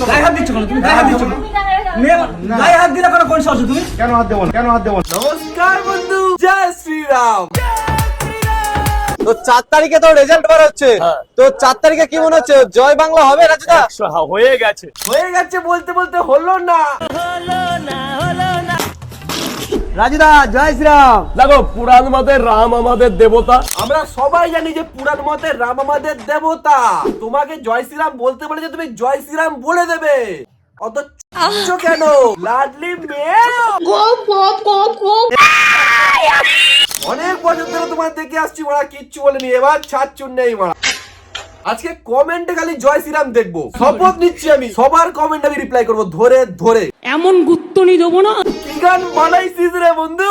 গায়ে হাত দিচ্ছ কেন? তুমি গায়ে হাত দিচ্ছ কেন? গায়ে হাত দিলে কেন? কোন সাহসে তুমি? কেন হাত দেবো না? কেন হাত দেবো না? নমস্কার বন্ধু, জয় শ্রীরাম। তো 4 তারিখে তো রেজাল্ট বার হচ্ছে, তো 4 তারিখে কি মনে হচ্ছে, জয় বাংলা হবে রাজুদা? হয়ে গেছে বলতে বলতে হলো না। রাজুদা জয় শ্রীরাম। দেখো, পুরাণ মতে রাম আমাদের দেবতা। আমরা সবাই জানি যে পুরাণ মতে রাম আমাদের দেবতা। তোমাকে জয় শ্রীরাম বলতে বলে যে তুমি জয় শ্রীরাম বলে দেবে, অত কেন লাডলি মেয়ে? অনেক বছর ধরে তোমার দেখে আসছি মারা, কিচ্ছু বলেনি, এবার ছাড়ছুন নেই মারা। আজকে কমেন্টে খালি জয় শ্রীরাম দেখবো, শপথ নিচ্ছি আমি সবার কমেন্ট আমি রিপ্লাই করবো ধরে ধরে। এমন গুত্তনি দেবো না। কি গান বানাইছিস রে বন্ধু?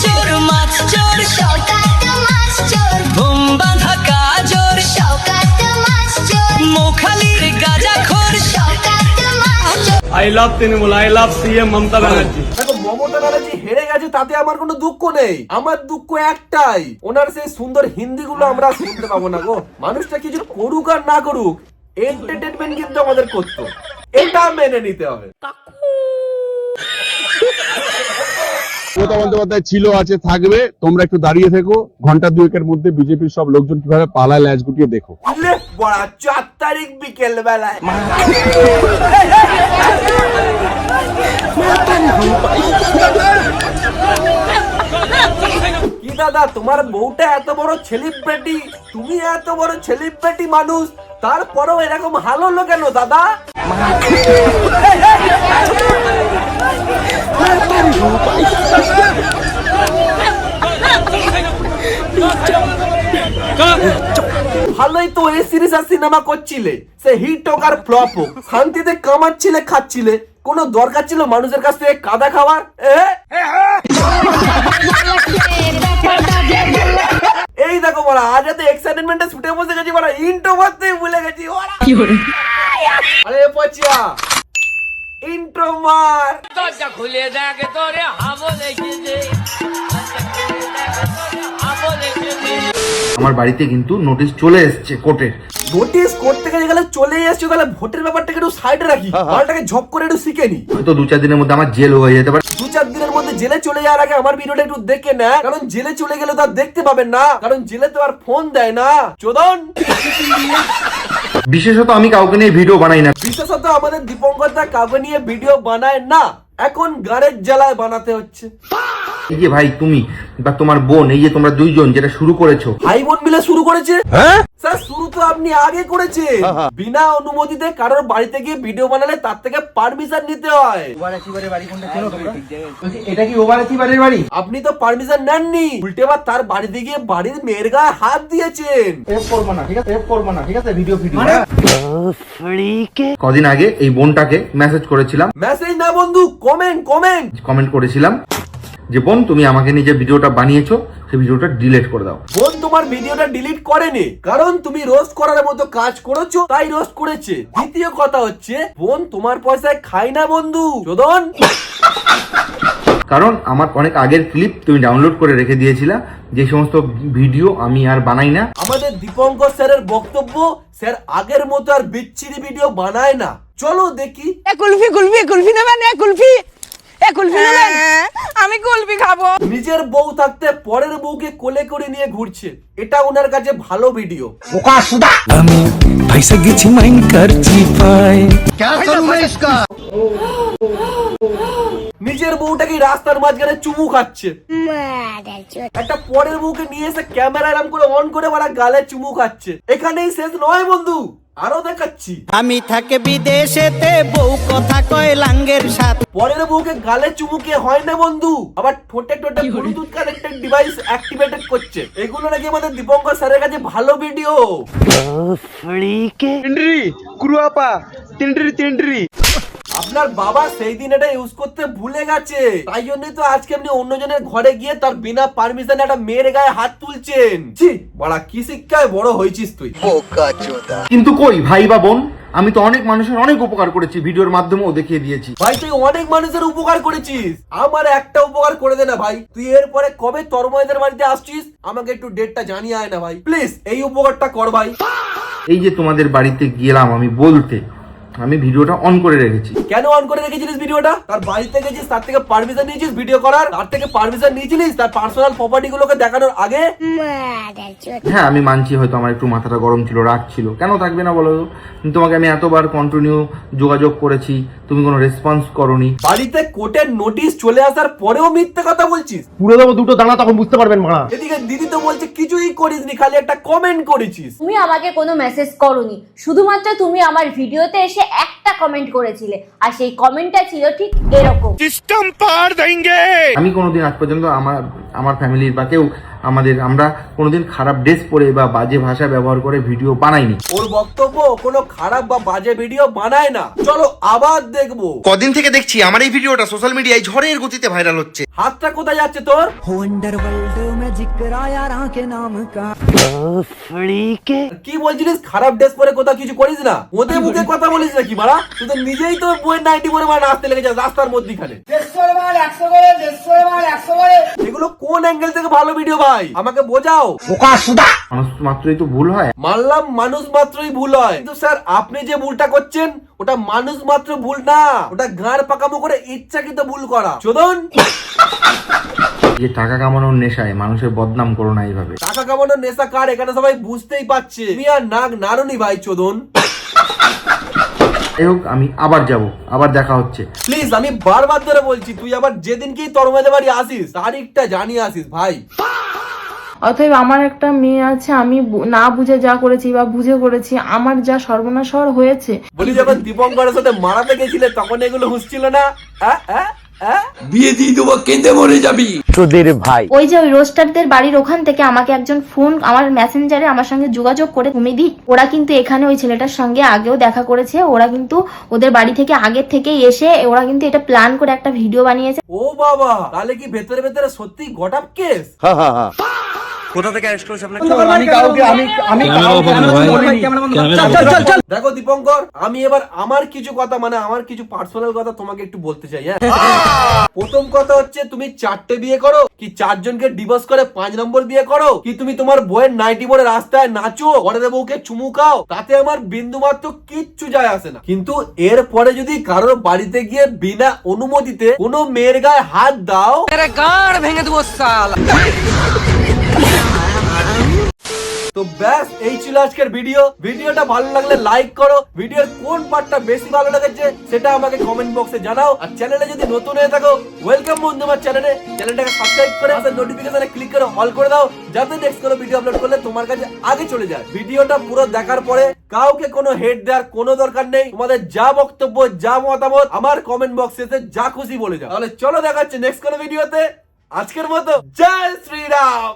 চোর মাছ চোর শওকাত মাছ চোর ঘুম বাঁধা কাজর শওকাত মাছ চোর মোখালির গাজাখোর শওকাত মাছ চোর। I love Trinamool, I love CM Mamata Banerjee. দেখো, মমতা ব্যানার্জি হেরে গেছে তাতে আমার কোনো দুঃখ নেই, আমার দুঃখ একটাই, ওনার সেই সুন্দর হিন্দি গুলো আমরা শুনতে পাবো না গো। মানুষটা কিছু করুক আর না করুক, এন্টারটেনমেন্ট কিন্তু আমাদের করতো, এটা মেনে নিতে হবে। মমতা বন্দ্যোপাধ্যায় ছিল, আছে, থাকবে। তোমরা একটু দাঁড়িয়ে থেকো, ঘন্টা দুয়েকের মধ্যে বিজেপির সব লোকজন কিভাবে পালায় ল্যাজ গুটিয়ে দেখো। বুঝলে বড়া, 4 তারিখ বিকেল বেলায় কি দাদা, তোমার বউটা এত বড় সেলিব্রিটি, তুমি এত বড় সেলিব্রিটি মানুষ, তারপরেও এরকম হাল হলো কেন দাদা? ভালোই তো এই সিরিজ আর সিনেমা করছিলে, সে হিট হোক আর ফ্লপ হোক, শান্তিতে কামাচ্ছিলে, খাচ্ছিলে, কোনো দরকার ছিল মানুষের কাছ থেকে কাদা খাওয়ার? এই দেখো বড়া, আজ এত এক্সাইটমেন্টে ছুটে বসে গেছি বড়া, ইন্ট্রো মারতে ভুলে গেছি বড়া। আরে পচিয়া, ইন্ট্রো মার। দরজা খুলে দেখ তোরে হাবো লেগেছে। আমার বাড়িতে কিন্তু নোটিশ চলে এসেছে কোর্টের। নোটিস করতে গেলে চলে এসছো, তাহলে ভোটের ব্যাপারটাকে একটু সাইডে রাখি, মালটাকে ঝপ করে একটু শিখে নি। হয়তো 2-4 দিনের মধ্যে আমার জেল হয়ে যেতে পারে। 2-4 দিনের মধ্যে জেলে চলে যাওয়ার আগে আমার ভিডিওটা একটু দেখে না, কারণ জেলে চলে গেলে তো আর দেখতে পাবেন না, কারণ জেলে তো আর ফোন দেয় না চোদন। বিশেষত আমি কাউকে নিয়ে ভিডিও বানাই না। বিশেষত আমাদের দীপঙ্কর দা কাউকে নিয়ে ভিডিও বানায় না, এখন গাড়ের জ্বালায় বানাতে হচ্ছে। এই যে ভাই তুমি বা তোমার বোন, এই যে তোমরা দুইজন যেটা শুরু করেছো, ভাই বোন মিলে শুরু করেছে। স্যার, শুরু তো আপনি আগে করেছে, বিনা অনুমতিতে কারোর বাড়িতে গিয়ে ভিডিও বানালে তার থেকে পারমিশন নিতে হয়। এটা কি ওভারেছি বাড়ির বাড়ি? আপনি তো পারমিশন নেননি, উল্টে আবার তার বাড়িতে গিয়ে বাড়ির মেয়ের গায়ে হাত দিয়েছেন। এফ করবো না, ঠিক আছে? এফ করবো না, ঠিক আছে? ভিডিও কদিন আগে এই বোনটাকে মেসেজ করেছিলাম, মেসেজ না বন্ধু, কমেন্ট করেছিলাম যে বোন তুমি আমাকে নিয়ে যে ভিডিওটা বানিয়েছো সেই ভিডিওটা ডিলিট করে দাও। বোন তোমার ভিডিওটা ডিলিট করেনি, কারণ তুমি রোস্ট করার মতো কাজ করেছো তাই রোস্ট করেছে। দ্বিতীয় কথা হচ্ছে, বোন তোমার পয়সায় খাই না বন্ধু চোদন। কারণ আমার অনেক আগের ক্লিপ তুমি ডাউনলোড করে রেখে দিয়েছিলা, যে সমস্ত ভিডিও আমি আর বানাই না। আমাদের দীপঙ্কর স্যারের বক্তব্য, স্যার আগের মতো আর বিচ্ছিরি ভিডিও বানায় না। চলো দেখি। কুলফি নেবেন? কুলফি নেবেন? আমি কুলফি খাবো। নিজের বউ থাকতে পরের বউকে কোলে করে নিয়ে ঘুরছে, এটা ওনার কাছে ভালো ভিডিও। আমি পয়সা গেছি মাইন করছি পাই। নিজের বউটাকে রাস্তার মাঝখানে চুমু খাচ্ছে, একটা পরের বউকে নিয়ে এসে ক্যামেরা এরম করে অন করে ওরা গালে চুমু খাচ্ছে। এখানেই শেষ নয় বন্ধু, আরো দেখাচ্ছি। আমি থাকে বিদেশেতে, বউ কথা কয় লাঙ্গের সাথে। পরের বউকে গালে চুমুকে হয় না বন্ধু, আবার ঠোঁটে ঠোঁটে ব্লুটুথ কানেক্টেড ডিভাইস অ্যাক্টিভেটেড করছে। এগুলো নাকি আমাদের দীপঙ্কর স্যারের কাছে ভালো ভিডিও। আপনার বাবা সেই দিন এটা ইউজ করতে ভুলে গেছে, তাই জন্যই তো আজকে আপনি অন্যজনের ঘরে গিয়ে তার বিনা পারমিশনে একটা মেয়ের গায়ে হাত তুলছেন। ছি বড়া, কি শিক্ষায় বড় হয়েছিস তুই? কিন্তু কই ভাই বা বোন, আমি তো অনেক মানুষের অনেক উপকার করেছি, ভিডিওর মাধ্যমেও দেখিয়ে দিয়েছি। ভাই তুই অনেক মানুষের উপকার করেছিস, আমার একটা উপকার করে দে না ভাই। তুই এরপরে কবে তরময়দের বাড়িতে আসছিস আমাকে একটু ডেটটা জানিয়ে আয় না ভাই, প্লিজ এই উপকারটা কর ভাই। এই যে তোমাদের বাড়িতে গেলাম আমি বলতে, আমি ভিডিওটা অন করে রেখেছি। কেন অন করে রেখেছিলিস ভিডিওটা? তার বাড়িতে গেছিস, তার থেকে পারমিশন নিয়েছিস ভিডিও করার, তার থেকে পারমিশন নিয়েছিলিস তার পার্সোনাল প্রপার্টি গুলোকে দেখানোর আগে? হ্যাঁ আমি মানছি হয়তো আমার একটু মাথাটা গরম ছিল, রাগ ছিল, কেন থাকবে না বলো তো? কিন্তু তোমাকে আমি এতবার কন্টিনিউ যোগাযোগ করেছি, তুমি কোনো রেসপন্স করোনি। বাড়িতে কোর্টের নোটিশ চলে আসার পরেও মিথ্যে কথা বলছিস। পুরো দেবো দুটো দানা, তখন বুঝতে পারবেন মারা। এদিকে দিদি তো বলছে কিছুই করিসনি, খালি একটা কমেন্ট করেছিস। তুমি আমাকে কোনো মেসেজ করোনি, শুধুমাত্র তুমি আমার ভিডিওতে এসে একটা কমেন্ট করেছিলে, আর সেই কমেন্টটা ছিল ঠিক এরকম। আমি কোনোদিন আজ পর্যন্ত আমার ফ্যামিলির বা কেউ আমরা কোনোদিন খারাপ ড্রেস পরে বা বাজে ভাষা ব্যবহার করে ভিডিও বানাইনি। ওর বক্তব্য কোনো খারাপ বা বাজে ভিডিও বানায় না। চলো আবার দেখবো। কদিন থেকে দেখছি আমার এই ভিডিওটা সোশ্যাল মিডিয়ায় ঝড়ের গতিতে ভাইরাল হচ্ছে। হাতটা কোথায় যাচ্ছে তোর? কি বলছিলিস? খারাপ ড্রেস পরে কোথাও কিছু করিস না, ওদের মুখে কথা বলিস নাকি মারা? তুই তো নিজেই তো বইয়ের নাইটি পরে মারা নাচতে লেগে যাস রাস্তার মধ্যখানে। এগুলো কোন অ্যাঙ্গেল থেকে ভালো ভিডিও ভাই? আমাকে বোঝাও। মানুষ মাত্রই তো ভুল হয়। মানলাম মানুষ মাত্রই ভুল হয়, কিন্তু স্যার আপনি যে ভুলটা করছেন ওটা মানুষ মাত্র ভুল না, ওটা গাঁড় পাকামো করে ইচ্ছাকৃত ভুল করা। চোদন, যে টাকা কামানোর নেশায় মানুষের বদনাম করো না এইভাবে। টাকা কামানোর নেশা কার এখানে সবাই বুঝতেই পারছে। তুমি আর নাক নারুনি ভাই চোদন। যাই হোক আমি আবার যাব, আবার দেখা হচ্ছে। প্লিজ আমি বারবার ধরে বলছি, তুই আবার যেদিনকেই তরমাদের বাড়ি আসিস তারিখটা জানিয়ে আসিস ভাই। অতএব আমার একটা মেয়ে আছে, আমি না বুঝে যা করেছি বা বুঝে করেছি, আমার যা সর্বনাশ হয়েছে। বলি যখন দীপঙ্করের সাথে মারাতে গেছিলে তখন এগুলো হুঁসছিল না? বিয়ে দিয়ে দেবো, কেঁদে মরে যাবি। তোদের ভাই ওই যে ওই রোস্টারদের বাড়ির ওখান থেকে আমাকে একজন ফোন, আমার মেসেঞ্জারে আমার সঙ্গে যোগাযোগ করে, তুমি দি ওরা কিন্তু এখানে ওই ছেলেটার সঙ্গে আগেও দেখা করেছে, ওরা কিন্তু ওদের বাড়ি থেকে আগের থেকেই এসে ওরা কিন্তু এটা প্ল্যান করে একটা ভিডিও বানিয়েছে। ও বাবা, তাহলে কি ভেতরে ভেতরে সত্যি গটাপ কেস? হ্যাঁ হ্যাঁ হ্যাঁ। কোথা থেকে অ্যারেস্ট করেছে আপনাকে? দেখো দীপঙ্কর, আমি এবার আমার কিছু কথা আমার কিছু পার্সোনাল কথা তোমাকে একটু বলতে চাই। হ্যাঁ, প্রথম কথা হচ্ছে তুমি 4টে বিয়ে করো কি 4 জনকে ডিভোর্স করে 5 নম্বর বিয়ে করো, কি তুমি তোমার বউয়ের নাইটি পরে রাস্তায় নাচো, পরের বউকে চুমু খাও, তাতে আমার বিন্দু মাত্র কিচ্ছু যায় আসে না। কিন্তু এর পরে যদি কারোর বাড়িতে গিয়ে বিনা অনুমতিতে কোনো মেয়ের গায়ে হাত দাও, গাড় ভেঙে দেবো শালা। তো ব্যাস এই ছিল আজকের ভিডিওটা ভালো লাগলে লাইক করো, ভিডিওর কোন পার্টটা বেশি ভালো লেগেছে সেটা আমাকে কমেন্ট বক্সে জানাও। আর চ্যানেলে যদি নতুন হয়ে থাকো ওয়েলকাম বন্ধু আমার চ্যানেলটাকে সাবস্ক্রাইব করে নোটিফিকেশনে ক্লিক করে অল করে দাও, যাতে নেক্সট কোনো ভিডিও আপলোড করলে তোমার কাছে আগে চলে যায়। ভিডিওটা পুরো দেখার পরে কাউকে কোনো হেড দেওয়ার কোনো দরকার নেই, তোমাদের যা বক্তব্য যা মতামত আমার কমেন্ট বক্সে যা খুশি বলে যাও। তাহলে চলো দেখা হচ্ছে নেক্সট কোনো ভিডিওতে। আজকের মতো জয় শ্রীরাম।